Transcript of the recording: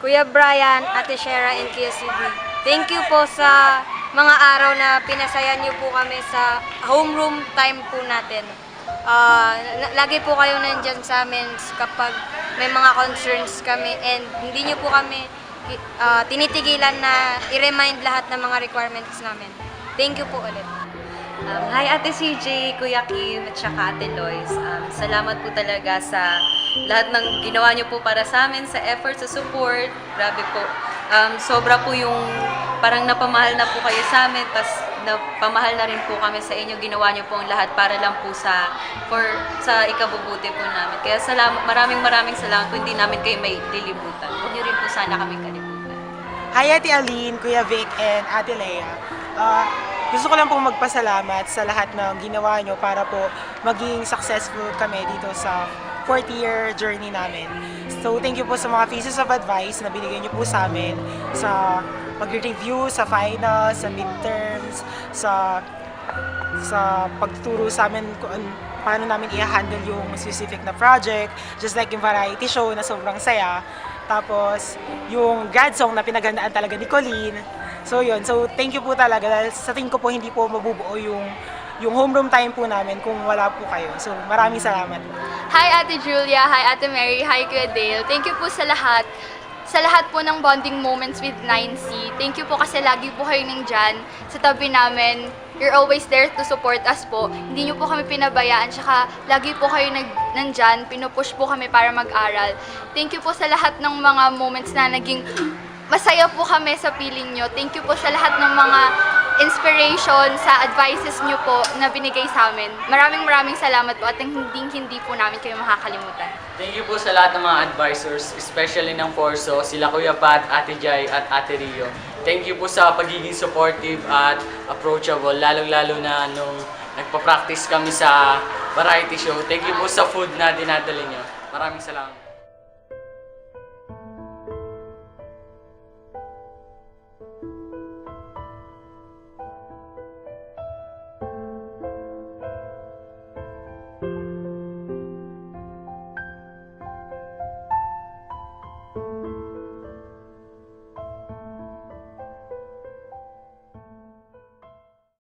Kuya Brian, Ate Shera, and Kuya CD. Thank you po sa mga araw na pinasaya niyo po kami sa homeroom time po natin. Lagi po kayo nandyan sa amin kapag may mga concerns kami and hindi niyo po kami tinitigilan na i-remind lahat ng mga requirements namin. Thank you po ulit. Hi Ate CJ, Kuya Kim, at saka Ate Lois. Salamat po talaga sa lahat ng ginawa niyo po para sa amin, sa effort, sa support. Grabe po. Sobra po yung parang napamahal na po kayo sa amin, tas napamahal na rin po kami sa inyo. Ginawa niyo po ang lahat para lang po sa ikabubuti po namin. Kaya maraming salamat po, hindi namin kayo may lilibutan. Huwag niyo rin po sana kaming kalimutan. Hi Ate Aline, Kuya Vic, and Ate Lea. Gusto ko lang pong magpasalamat sa lahat ng ginawa nyo para po maging successful kami dito sa 4th year journey namin. So thank you po sa mga pieces of advice na binigay nyo po sa amin sa mag-review, sa finals, sa midterms, sa pagtuturo sa amin kung paano namin i-handle yung specific na project, just like yung variety show na sobrang saya. Tapos yung grad song na pinagandaan talaga ni Colleen. So yun, so thank you po talaga dahil sa tingin ko po hindi po mabubuo yung homeroom time po namin kung wala po kayo. So maraming salamat. Hi Ate Julia, hi Ate Mary, hi Kuya Dale. Thank you po sa lahat. Sa lahat po ng bonding moments with 9C. Thank you po kasi lagi po kayo nandyan sa tabi namin. You're always there to support us po. Hindi nyo po kami pinabayaan, tsaka lagi po kayo nandyan, pinupush po kami para mag-aral. Thank you po sa lahat ng mga moments na naging masaya po kami sa piling nyo. Thank you po sa lahat ng mga inspiration, sa advices nyo po na binigay sa amin. Maraming salamat po at hindi po namin kayo makakalimutan. Thank you po sa lahat ng mga advisors, especially ng Forso, sila Kuya Pat, Ate Jai at Ate Rio. Thank you po sa pagiging supportive at approachable, lalong-lalo na nung nagpa-practice kami sa variety show. Thank you po sa food na dinadala nyo. Maraming salamat.